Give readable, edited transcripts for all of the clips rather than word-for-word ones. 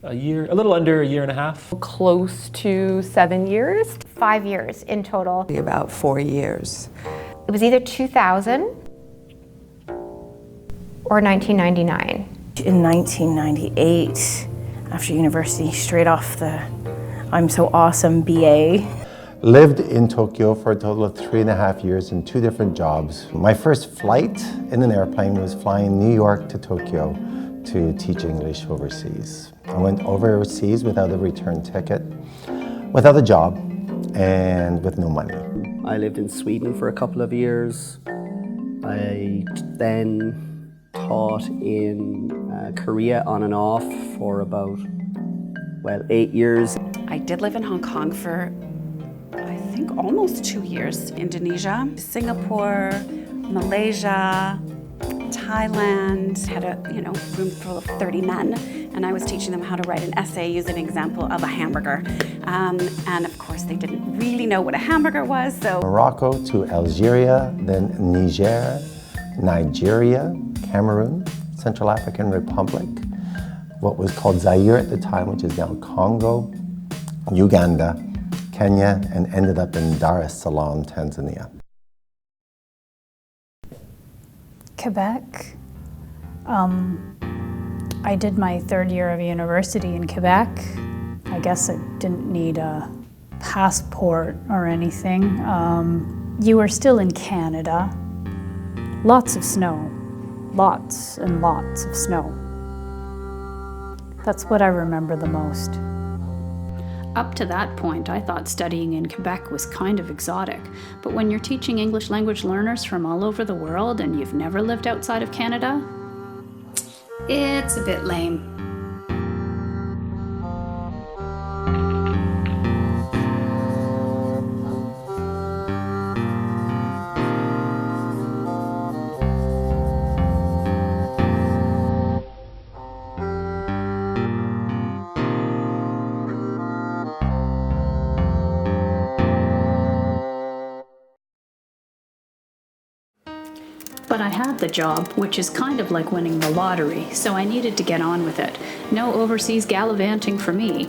a little under a year and a half. Close to 7 years. 5 years in total. About 4 years. It was either 2000 or 1999. In 1998, after university, straight off the I'm so awesome BA. Lived in Tokyo for a total of 3.5 years in 2 different jobs. My first flight in an airplane was flying New York to Tokyo to teach English overseas. I went overseas without a return ticket, without a job, and with no money. I lived in Sweden for a couple of years. I then taught in Korea on and off for about, 8 years. I did live in Hong Kong for, I think, almost 2 years. Indonesia, Singapore, Malaysia, Thailand. Had a room full of 30 men, and I was teaching them how to write an essay using an example of a hamburger. And of course, they didn't really know what a hamburger was, so. Morocco to Algeria, then Niger, Nigeria, Cameroon, Central African Republic, what was called Zaire at the time, which is now Congo, Uganda, Kenya, and ended up in Dar es Salaam, Tanzania. Quebec. I did my 3rd year of university in Quebec. I guess I didn't need a passport or anything. You were still in Canada. Lots of snow. Lots and lots of snow. That's what I remember the most. Up to that point, I thought studying in Quebec was kind of exotic. But when you're teaching English language learners from all over the world and you've never lived outside of Canada, it's a bit lame. But I had the job, which is kind of like winning the lottery, so I needed to get on with it. No overseas gallivanting for me.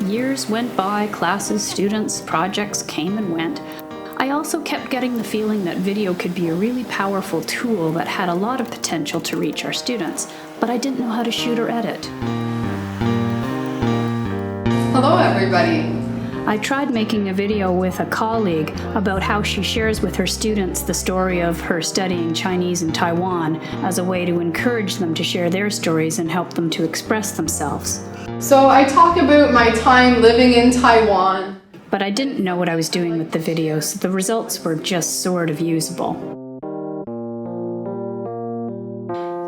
Years went by, classes, students, projects came and went. I also kept getting the feeling that video could be a really powerful tool that had a lot of potential to reach our students, but I didn't know how to shoot or edit. Hello everybody! I tried making a video with a colleague about how she shares with her students the story of her studying Chinese in Taiwan as a way to encourage them to share their stories and help them to express themselves. So I talk about my time living in Taiwan. But I didn't know what I was doing with the video, so the results were just sort of usable.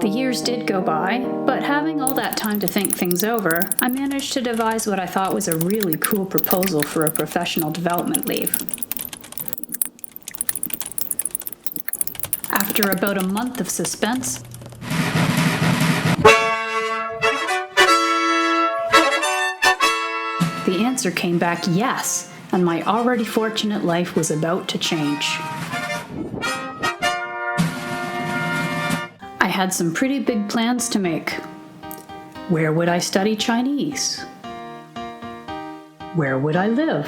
The years did go by, but having all that time to think things over, I managed to devise what I thought was a really cool proposal for a professional development leave. After about a month of suspense, the answer came back yes, and my already fortunate life was about to change. I had some pretty big plans to make. Where would I study Chinese? Where would I live?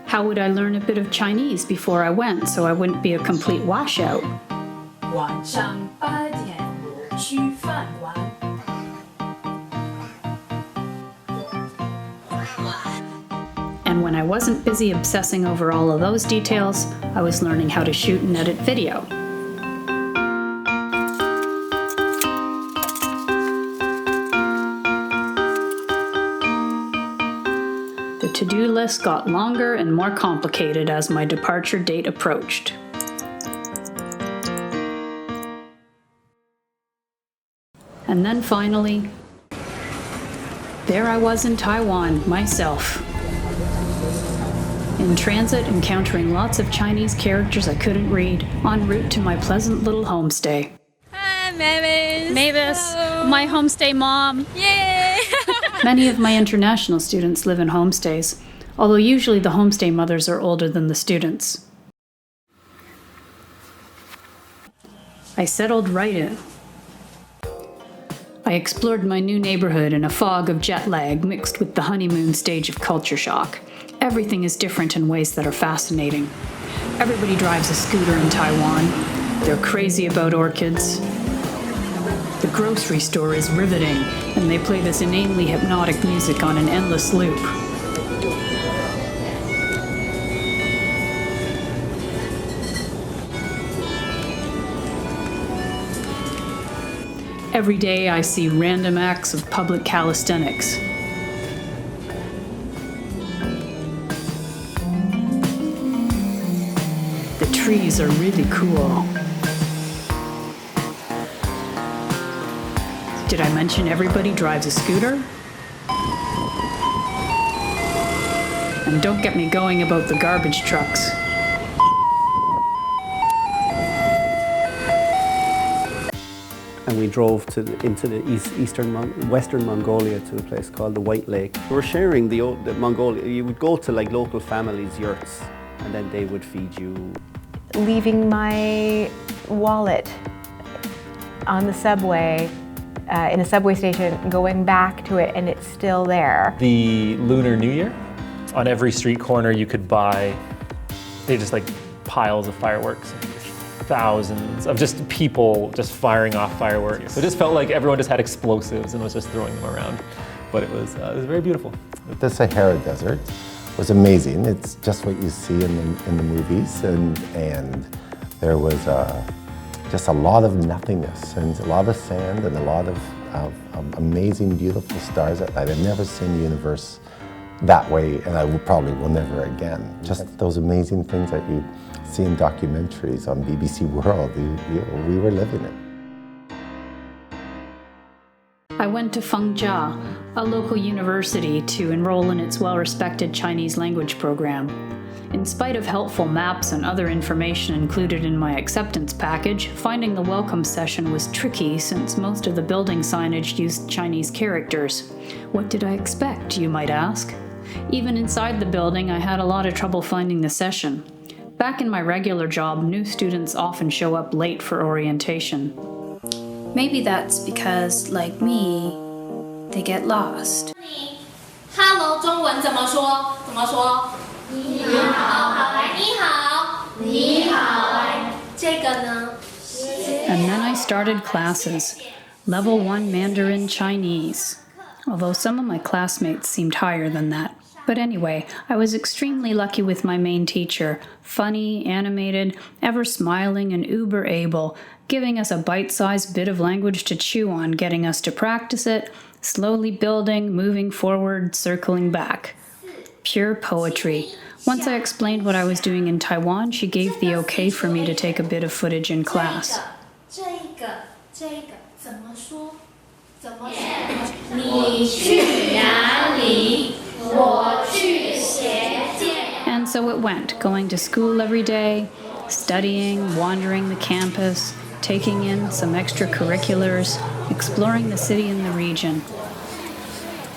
How would I learn a bit of Chinese before I went so I wouldn't be a complete washout? And when I wasn't busy obsessing over all of those details, I was learning how to shoot and edit video. The to-do list got longer and more complicated as my departure date approached. And then finally, there I was in Taiwan, myself. In transit, encountering lots of Chinese characters I couldn't read, en route to my pleasant little homestay. Hi, Mavis! Mavis, hello. my homestay mom! Yay! Many of my international students live in homestays, although usually the homestay mothers are older than the students. I settled right in. I explored my new neighborhood in a fog of jet lag mixed with the honeymoon stage of culture shock. Everything is different in ways that are fascinating. Everybody drives a scooter in Taiwan. They're crazy about orchids. The grocery store is riveting, and they play this inanely hypnotic music on an endless loop. Every day I see random acts of public calisthenics. The trees are really cool. Did I mention everybody drives a scooter? And don't get me going about the garbage trucks. And we drove into the Western Mongolia to a place called the White Lake. We were sharing the Mongolia. You would go to like local families' yurts, and then they would feed you. Leaving my wallet on the subway, in a subway station, going back to it, and it's still there. The Lunar New Year, on every street corner you could buy, they just like piles of fireworks. Thousands of just people just firing off fireworks. So it just felt like everyone just had explosives and was just throwing them around. But it was very beautiful. The Sahara Desert was amazing. It's just what you see in the movies, and there was just a lot of nothingness and a lot of sand and a lot of amazing, beautiful stars. I've never seen the universe that way, and I probably will never again. Just those amazing things that you see in documentaries on BBC World, we were living it. I went to Fanshawe, a local university, to enroll in its well-respected Chinese language program. In spite of helpful maps and other information included in my acceptance package, finding the welcome session was tricky since most of the building signage used Chinese characters. What did I expect, you might ask? Even inside the building, I had a lot of trouble finding the session. Back in my regular job, new students often show up late for orientation. Maybe that's because, like me, they get lost. Hello, 中文怎么说？怎么说？你好，好来，你好，你好来，这个呢？ And then I started classes. Level 1 Mandarin Chinese. Although some of my classmates seemed higher than that. But anyway, I was extremely lucky with my main teacher. Funny, animated, ever smiling, and uber able, giving us a bite-sized bit of language to chew on, getting us to practice it, slowly building, moving forward, circling back. Pure poetry. Once I explained what I was doing in Taiwan, she gave the okay for me to take a bit of footage in class. And so it went, going to school every day, studying, wandering the campus, taking in some extracurriculars, exploring the city and the region.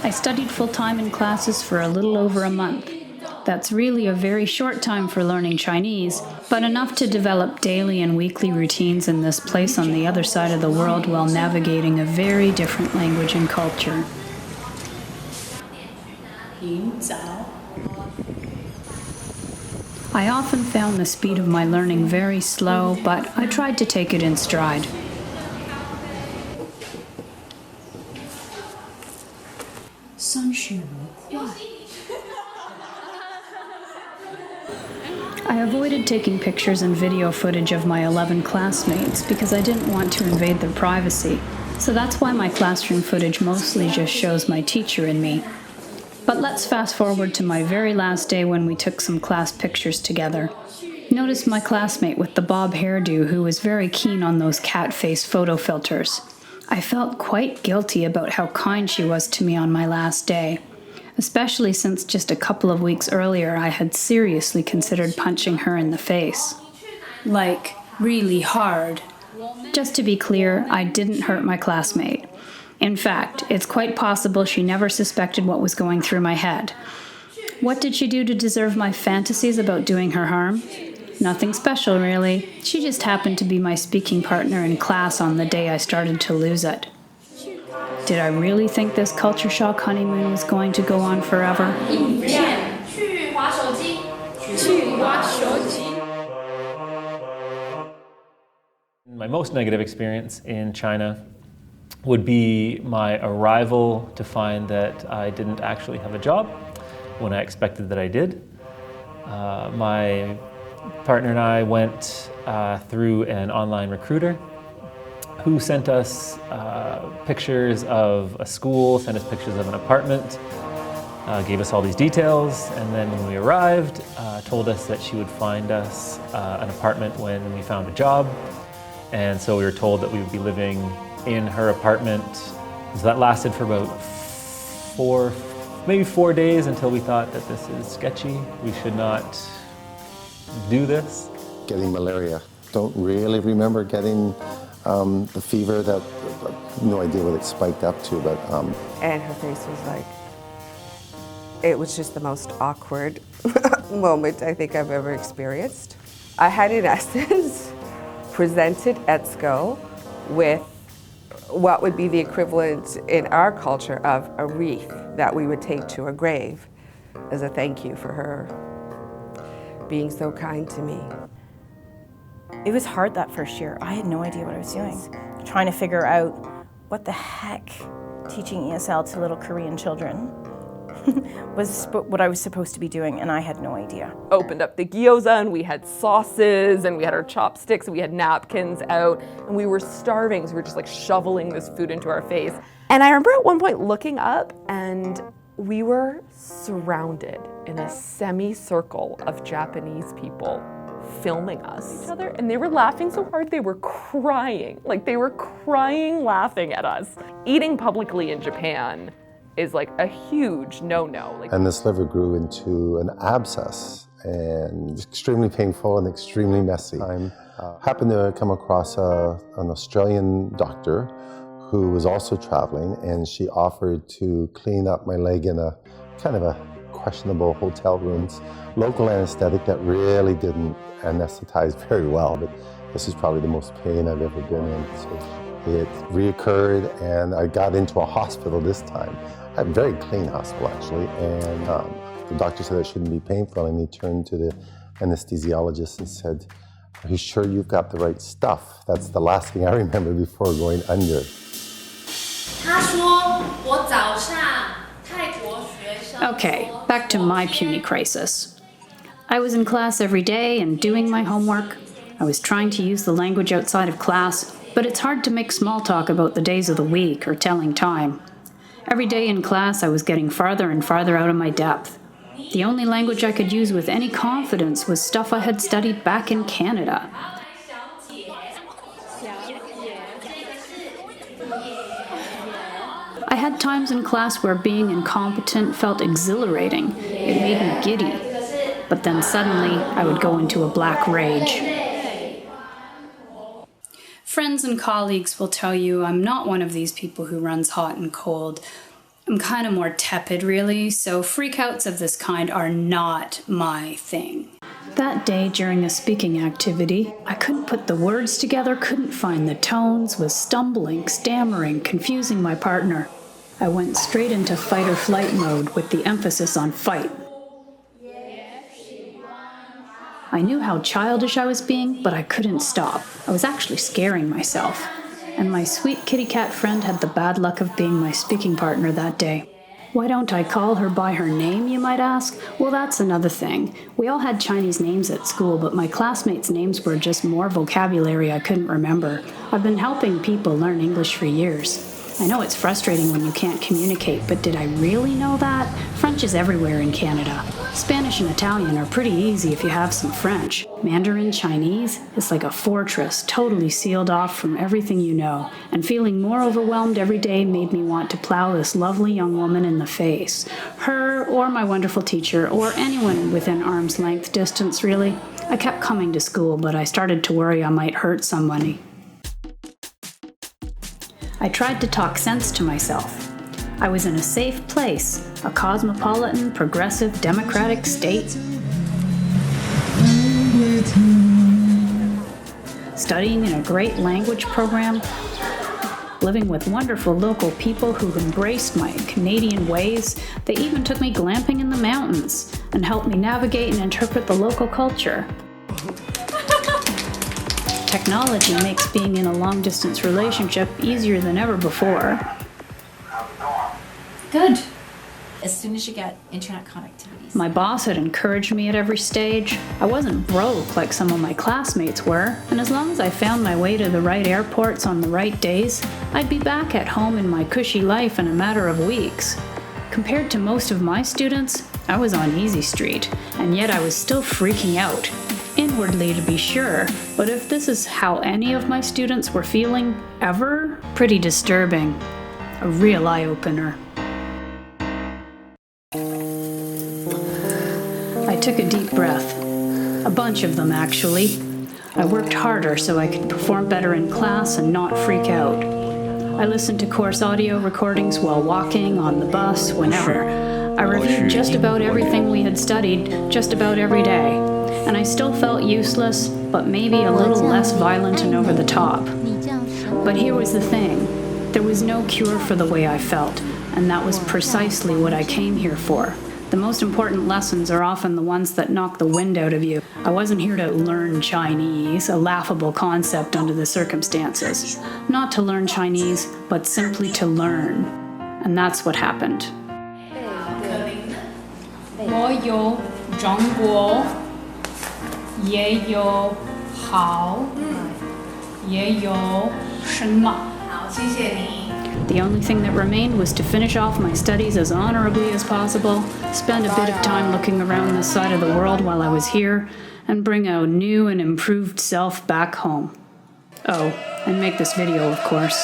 I studied full-time in classes for a little over a month. That's really a very short time for learning Chinese, but enough to develop daily and weekly routines in this place on the other side of the world while navigating a very different language and culture. I often found the speed of my learning very slow, but I tried to take it in stride. I avoided taking pictures and video footage of my 11 classmates because I didn't want to invade their privacy, so that's why my classroom footage mostly just shows my teacher and me. But let's fast forward to my very last day when we took some class pictures together. Notice my classmate with the bob hairdo who was very keen on those cat face photo filters. I felt quite guilty about how kind she was to me on my last day, especially since just a couple of weeks earlier I had seriously considered punching her in the face. Like, really hard. Just to be clear, I didn't hurt my classmate. In fact, it's quite possible she never suspected what was going through my head. What did she do to deserve my fantasies about doing her harm? Nothing special, really. She just happened to be my speaking partner in class on the day I started to lose it. Did I really think this culture shock honeymoon was going to go on forever? My most negative experience in China would be my arrival to find that I didn't actually have a job when I expected that I did. My partner and I went through an online recruiter who sent us pictures of a school, sent us pictures of an apartment, gave us all these details, and then when we arrived, told us that she would find us an apartment when we found a job. And so we were told that we would be living in her apartment. So that lasted for about maybe 4 days until we thought that this is sketchy. We should not do this. Getting malaria. Don't really remember getting the fever that, no idea what it spiked up to, but. And her face was like, it was just the most awkward moment I think I've ever experienced. I had, in essence, presented ETSCO with what would be the equivalent in our culture of a wreath that we would take to a grave as a thank you for her being so kind to me. It was hard that first year. I had no idea what I was doing. Trying to figure out what the heck teaching ESL to little Korean children was what I was supposed to be doing, and I had no idea. Opened up the gyoza and we had sauces and we had our chopsticks and we had napkins out and we were starving, so we were just like shoveling this food into our face. And I remember at one point looking up and we were surrounded in a semicircle of Japanese people filming us each other, and they were laughing so hard they were crying. Like they were crying laughing at us. Eating publicly in Japan is like a huge no-no. And this liver grew into an abscess, and extremely painful and extremely messy. I happened to come across an Australian doctor who was also traveling, and she offered to clean up my leg in a kind of a questionable hotel rooms. Local anesthetic that really didn't anesthetize very well, but this is probably the most pain I've ever been in. So it reoccurred, and I got into a hospital this time. A very clean hospital, actually, and the doctor said it shouldn't be painful, and he turned to the anesthesiologist and said, "Are you sure you've got the right stuff?" That's the last thing I remember before going under. Okay, back to my puny crisis. I was in class every day and doing my homework. I was trying to use the language outside of class, but it's hard to make small talk about the days of the week or telling time. Every day in class, I was getting farther and farther out of my depth. The only language I could use with any confidence was stuff I had studied back in Canada. I had times in class where being incompetent felt exhilarating. It made me giddy. But then suddenly, I would go into a black rage. Friends and colleagues will tell you I'm not one of these people who runs hot and cold. I'm kind of more tepid, really, so freakouts of this kind are not my thing. That day during a speaking activity, I couldn't put the words together, couldn't find the tones, was stumbling, stammering, confusing my partner. I went straight into fight or flight mode with the emphasis on fight. I knew how childish I was being, but I couldn't stop. I was actually scaring myself. And my sweet kitty cat friend had the bad luck of being my speaking partner that day. Why don't I call her by her name, you might ask? Well, that's another thing. We all had Chinese names at school, but my classmates' names were just more vocabulary I couldn't remember. I've been helping people learn English for years. I know it's frustrating when you can't communicate, but did I really know that? French is everywhere in Canada. Spanish and Italian are pretty easy if you have some French. Mandarin Chinese is like a fortress, totally sealed off from everything you know, and feeling more overwhelmed every day made me want to plow this lovely young woman in the face. Her, or my wonderful teacher, or anyone within arm's length distance, really. I kept coming to school, but I started to worry I might hurt somebody. I tried to talk sense to myself. I was in a safe place, a cosmopolitan, progressive, democratic state. Studying in a great language program, living with wonderful local people who embraced my Canadian ways. They even took me glamping in the mountains and helped me navigate and interpret the local culture. Technology makes being in a long-distance relationship easier than ever before. Good. As soon as you get internet connectivity. My boss had encouraged me at every stage. I wasn't broke like some of my classmates were, and as long as I found my way to the right airports on the right days, I'd be back at home in my cushy life in a matter of weeks. Compared to most of my students, I was on easy street, and yet I was still freaking out. Inwardly, to be sure, but if this is how any of my students were feeling ever, pretty disturbing. A real eye-opener. I took a deep breath. A bunch of them, actually. I worked harder so I could perform better in class and not freak out. I listened to course audio recordings while walking, on the bus, whenever. I reviewed just about everything we had studied, just about every day. And I still felt useless, but maybe a little less violent and over the top. But here was the thing. There was no cure for the way I felt, and that was precisely what I came here for. The most important lessons are often the ones that knock the wind out of you. I wasn't here to learn Chinese, a laughable concept under the circumstances. Not to learn Chinese, but simply to learn. And that's what happened. 我有中国，也有好，也有什么。好，谢谢你。 The only thing that remained was to finish off my studies as honorably as possible, spend a bit of time looking around this side of the world while I was here, and bring a new and improved self back home. Oh, and make this video, of course.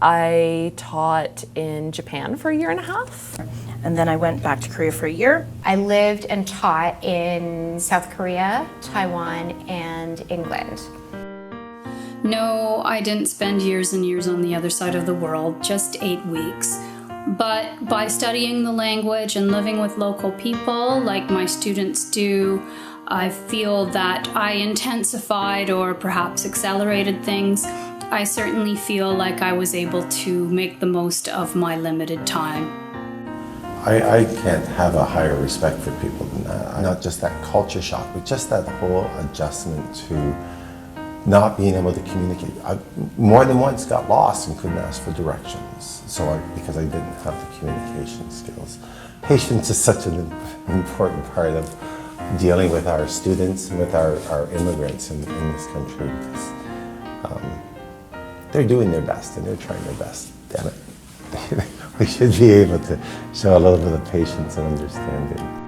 I taught in Japan for a year and a half. And then I went back to Korea for a year. I lived and taught in South Korea, Taiwan, and England. No, I didn't spend years and years on the other side of the world, just 8 weeks. But by studying the language and living with local people, like my students do, I feel that I intensified or perhaps accelerated things. I certainly feel like I was able to make the most of my limited time. I can't have a higher respect for people than that. Not just that culture shock, but just that whole adjustment to not being able to communicate. I more than once got lost and couldn't ask for directions because I didn't have the communication skills. Patience is such an important part of dealing with our students and with our immigrants in this country, because they're doing their best and they're trying their best. Damn it. We should be able to show a little bit of patience and understanding.